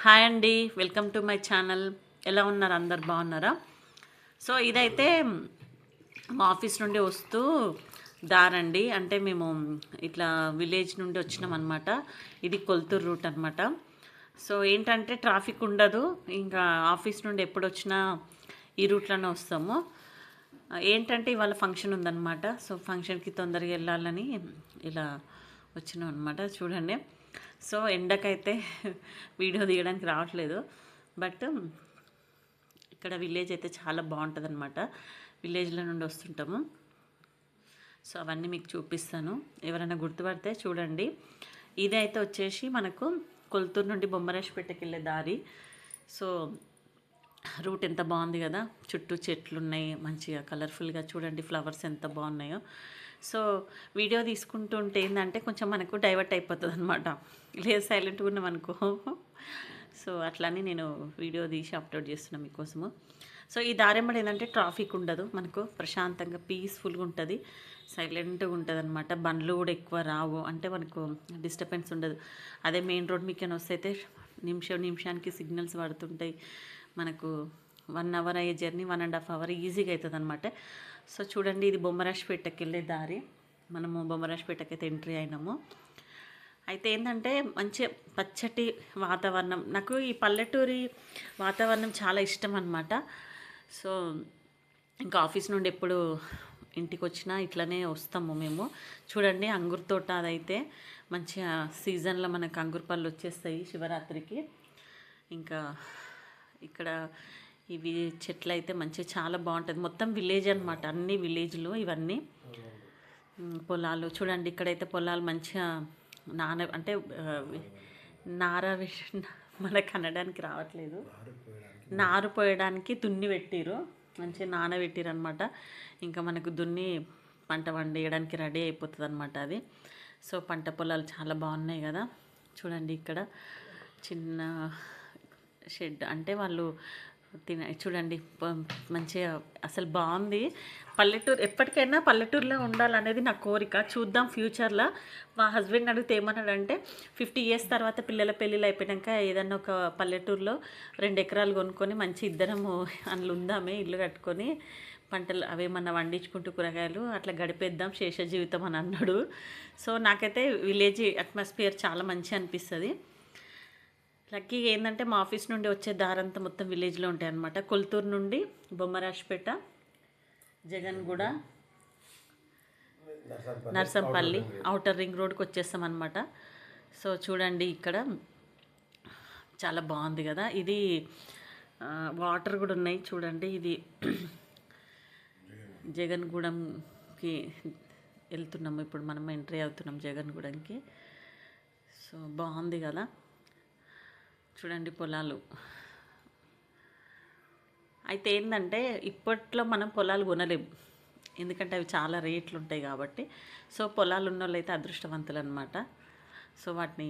Hi అండి, welcome to my channel. ఎలా ఉన్నారు? అందరు బాగున్నారా? సో ఇదైతే మా ఆఫీస్ నుండి వస్తూ దారండి. అంటే మేము ఇట్లా విలేజ్ నుండి వచ్చినాం అనమాట. ఇది కొల్తూరు రూట్ అనమాట. సో ఏంటంటే ట్రాఫిక్ ఉండదు. ఇంకా ఆఫీస్ నుండి ఎప్పుడు వచ్చినా ఈ రూట్లోనే వస్తాము. ఏంటంటే ఇవాళ ఫంక్షన్ ఉందన్నమాట. సో ఫంక్షన్కి తొందరగా వెళ్ళాలని ఇలా వచ్చినాం అనమాట. చూడండి. సో ఎండకైతే వీడియో తీయడానికి రావట్లేదు. బట్ ఇక్కడ విలేజ్ అయితే చాలా బాగుంటుంది అనమాట. విలేజ్లో నుండి వస్తుంటాము. సో అవన్నీ మీకు చూపిస్తాను. ఎవరైనా గుర్తుపడితే చూడండి. ఇదైతే వచ్చేసి మనకు కొల్తూరు నుండి బొమ్మరాజపేటకి వెళ్ళే దారి. సో రూట్ ఎంత బాగుంది కదా, చుట్టూ చెట్లు ఉన్నాయి మంచిగా కలర్ఫుల్గా. చూడండి ఫ్లవర్స్ ఎంత బాగున్నాయో. సో వీడియో తీసుకుంటుంటే ఏంటంటే కొంచెం మనకు డైవర్ట్ అయిపోతుంది అనమాట. లేదు సైలెంట్గా ఉన్నాం అనుకో. సో అట్లని నేను వీడియో తీసి అప్లోడ్ చేస్తున్నాను మీకోసము. సో ఈ దారెంబడి ఏంటంటే ట్రాఫిక్ ఉండదు, మనకు ప్రశాంతంగా పీస్ఫుల్గా ఉంటుంది, సైలెంట్గా ఉంటుంది అనమాట. బండ్లు కూడా ఎక్కువ రావు, అంటే మనకు డిస్టర్బెన్స్ ఉండదు. అదే మెయిన్ రోడ్ మీకైనా వస్తే అయితే నిమిషానికి సిగ్నల్స్ పడుతుంటాయి. మనకు 1 అవర్ అయ్యే జర్నీ 1.5 అవర్ ఈజీగా అవుతుంది అనమాట. సో చూడండి, ఇది బొమ్మరాజపేటకి వెళ్ళే దారి. మనము బొమ్మరాజపేటకి అయితే ఎంట్రీ అయినాము. అయితే ఏంటంటే మంచి పచ్చటి వాతావరణం. నాకు ఈ పల్లెటూరి వాతావరణం చాలా ఇష్టం అనమాట. సో ఇంకా ఆఫీస్ నుండి ఎప్పుడు ఇంటికి వచ్చినా ఇట్లనే వస్తాము మేము. చూడండి అంగుర్ తోట, అదైతే మంచిగా సీజన్లో మనకు అంగుర్ పళ్ళు వచ్చేస్తాయి శివరాత్రికి. ఇంకా ఇక్కడ ఇవి చెట్లు అయితే మంచిగా చాలా బాగుంటుంది. మొత్తం విలేజ్ అనమాట, అన్ని విలేజ్లు ఇవన్నీ. పొలాలు చూడండి, ఇక్కడైతే పొలాలు మంచిగా అంటే నార మనకు అనడానికి రావట్లేదు, నారు పోయడానికి దున్ని పెట్టిరు, మంచిగా నానబెట్టిరు అనమాట. ఇంకా మనకు దున్ని పంట వండేయడానికి రెడీ అయిపోతుంది అనమాట అది. సో పంట పొలాలు చాలా బాగున్నాయి కదా. చూడండి ఇక్కడ చిన్న షెడ్, అంటే వాళ్ళు చూడండి మంచిగా అసలు బాగుంది. పల్లెటూరు ఎప్పటికైనా పల్లెటూరులో ఉండాలనేది నా కోరిక. చూద్దాం ఫ్యూచర్లో. మా హస్బెండ్ అడిగితే ఏమన్నాడంటే 50 ఇయర్స్ తర్వాత పిల్లల పెళ్ళిళ్ళు అయిపోయాక ఏదన్నా ఒక పల్లెటూరులో 2 ఎకరాలు కొనుక్కొని మంచి ఇద్దరము అందులో ఉందామే, ఇల్లు కట్టుకొని పంటలు అవేమన్నా వండించుకుంటూ కూరగాయలు అట్లా గడిపేద్దాం శేష జీవితం అని అన్నాడు. సో నాకైతే విలేజ్ అట్మాస్ఫియర్ చాలా మంచి అనిపిస్తుంది. లక్కీగా ఏంటంటే మా ఆఫీస్ నుండి వచ్చే దారంతా మొత్తం విలేజ్లో ఉంటాయి అన్నమాట. కొల్తూరు నుండి బొమ్మరాజపేట, జగన్గూడ, నర్సంపల్లి, ఔటర్ రింగ్ రోడ్కి వచ్చేస్తాం అనమాట. సో చూడండి ఇక్కడ చాలా బాగుంది కదా. ఇది వాటర్ కూడా ఉన్నాయి చూడండి. ఇది జగన్గూడెంకి వెళ్తున్నాము ఇప్పుడు, మనం ఎంట్రీ అవుతున్నాం జగన్గూడెంకి. సో బాగుంది కదా. చూడండి పొలాలు. అయితే ఏంటంటే ఇప్పట్లో మనం పొలాలు కొనలేము, ఎందుకంటే అవి చాలా రేట్లు ఉంటాయి కాబట్టి. సో పొలాలు ఉన్న వాళ్ళు అయితే అదృష్టవంతులు అనమాట. సో వాటిని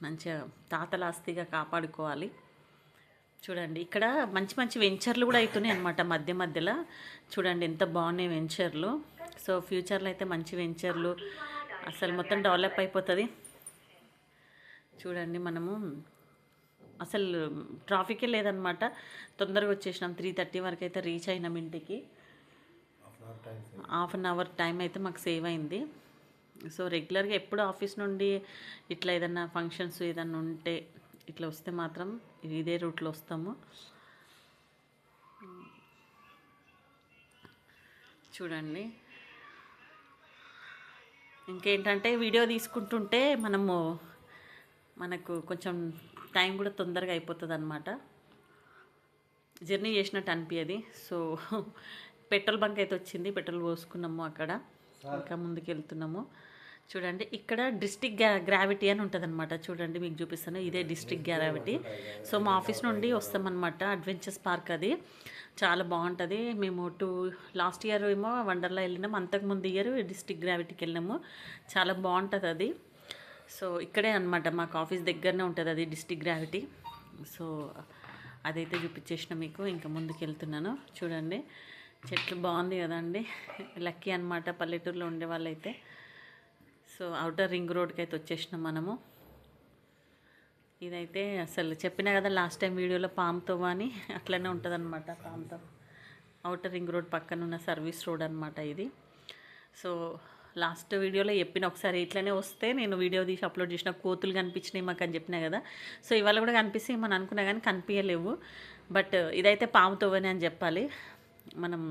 మంచిగా తాతల ఆస్తిగా కాపాడుకోవాలి. చూడండి ఇక్కడ మంచి మంచి వెంచర్లు కూడా అవుతున్నాయి అనమాట మధ్య మధ్యలో. చూడండి ఎంత బాగున్నాయి వెంచర్లు. సో ఫ్యూచర్లో అయితే మంచి వెంచర్లు, అసలు మొత్తం డెవలప్ అయిపోతుంది. చూడండి మనము అసలు ట్రాఫికే లేదనమాట. తొందరగా వచ్చేసినాం, 3:30 వరకు అయితే రీచ్ అయినాం ఇంటికి. హాఫ్ అన్ అవర్ టైం అయితే మాకు సేవ్ అయింది. సో రెగ్యులర్గా ఎప్పుడు ఆఫీస్ నుండి ఇట్లా ఏదన్నా ఫంక్షన్స్ ఏదన్నా ఉంటే ఇట్లా వస్తే మాత్రం ఇదే రూట్లో వస్తాము. చూడండి ఇంకేంటంటే వీడియో తీసుకుంటుంటే మనకు కొంచెం టైం కూడా తొందరగా అయిపోతుంది అనమాట, జర్నీ చేసినట్టు అనిపించదు. సో పెట్రోల్ బంక్ అయితే వచ్చింది, పెట్రోల్ పోసుకున్నాము అక్కడ. ఇంకా ముందుకు వెళ్తున్నాము. చూడండి ఇక్కడ డిస్ట్రిక్ట్ గ్రావిటీ అని ఉంటుంది అనమాట. చూడండి మీకు చూపిస్తాను, ఇదే డిస్ట్రిక్ట్ గ్రావిటీ. సో మా ఆఫీస్ నుండి వస్తామన్నమాట. అడ్వెంచర్స్ పార్క్ అది చాలా బాగుంటుంది. మేము లాస్ట్ ఇయర్ ఏమో వండర్లా వెళ్ళినాము, అంతకుముందు ఇయర్ డిస్ట్రిక్ట్ గ్రావిటీకి వెళ్ళినాము. చాలా బాగుంటుంది అది. సో ఇక్కడే అనమాట, మాకు ఆఫీస్ దగ్గరనే ఉంటుంది అది డిస్ట్రిక్ట్ గ్రావిటీ. సో అదైతే చూపించేసిన మీకు. ఇంకా ముందుకు వెళ్తున్నాను. చూడండి చెట్లు బాగుంది కదండి. లక్కీ అనమాట పల్లెటూరులో ఉండే వాళ్ళైతే. సో అవుటర్ రింగ్ రోడ్కి అయితే వచ్చేసినాం మనము. ఇదైతే అసలు చెప్పినా కదా లాస్ట్ టైం వీడియోలో పామ్తో అని అట్లనే ఉంటుంది అనమాట. పామ్తో అవుటర్ రింగ్ రోడ్ పక్కన ఉన్న సర్వీస్ రోడ్ అనమాట ఇది. సో లాస్ట్ వీడియోలో చెప్పిన ఒకసారి ఇట్లనే వస్తే నేను వీడియో తీసి అప్లోడ్ చేసిన కోతులు కనిపించినాయి మాకు అని చెప్పినా కదా. సో ఇవాళ కూడా కనిపిస్తే మనం అనుకున్నా కానీ కనిపించలేవు. బట్ ఇదైతే పాముతోవని అని చెప్పాలి. మనం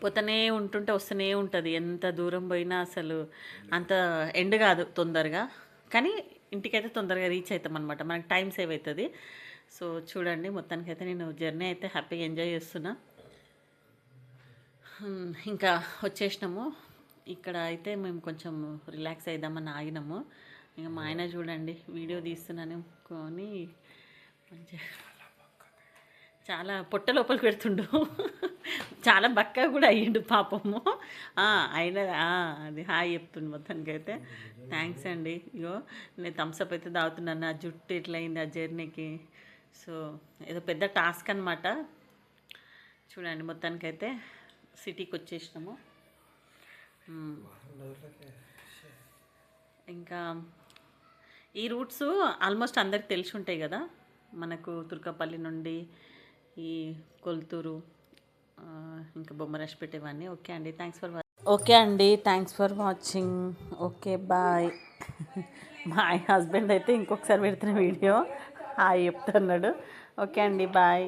పోతూనే ఉంటుంటే వస్తూనే ఉంటుంది. ఎంత దూరం పోయినా అసలు అంత ఎండ్ కాదు తొందరగా, కానీ ఇంటికైతే తొందరగా రీచ్ అవుతాం అనమాట. మనకు టైం సేవ్ అవుతుంది. సో చూడండి, మొత్తానికైతే నేను జర్నీ అయితే హ్యాపీగా ఎంజాయ్ చేస్తున్నా. ఇంకా వచ్చేసినాము. ఇక్కడ అయితే మేము కొంచెం రిలాక్స్ అయిద్దామని ఆగినాము. ఇంకా మా ఆయన చూడండి వీడియో తీస్తున్నాను కొని మంచిగా చాలా పొట్ట లోపలికి పెడుతుండు. చాలా బక్కగా కూడా అయ్యిండు పాపము. అయిన అది హాయ్ చెప్తుండు మొత్తానికైతే. థ్యాంక్స్ అండి. ఇగో నేను థమ్స్అప్ అయితే తాగుతున్నాను. ఆ జుట్టు ఎట్లయింది ఆ జర్నీకి. సో ఏదో పెద్ద టాస్క్ అనమాట. చూడండి మొత్తానికైతే సిటీకి వచ్చేసినాము. ఇంకా ఈ రూట్స్ ఆల్మోస్ట్ అందరికి తెలిసి ఉంటాయి కదా, మనకు తుర్కపల్లి నుండి ఈ కొల్తూరు, ఇంకా బొమ్మరాజ్పేట ఇవన్నీ. ఓకే అండి, thanks for watching. Okay bye. మా హస్బెండ్ అయితే ఇంకొకసారి పెడుతున్న వీడియో హాయ్ చెప్తున్నాడు. ఓకే అండి, బాయ్.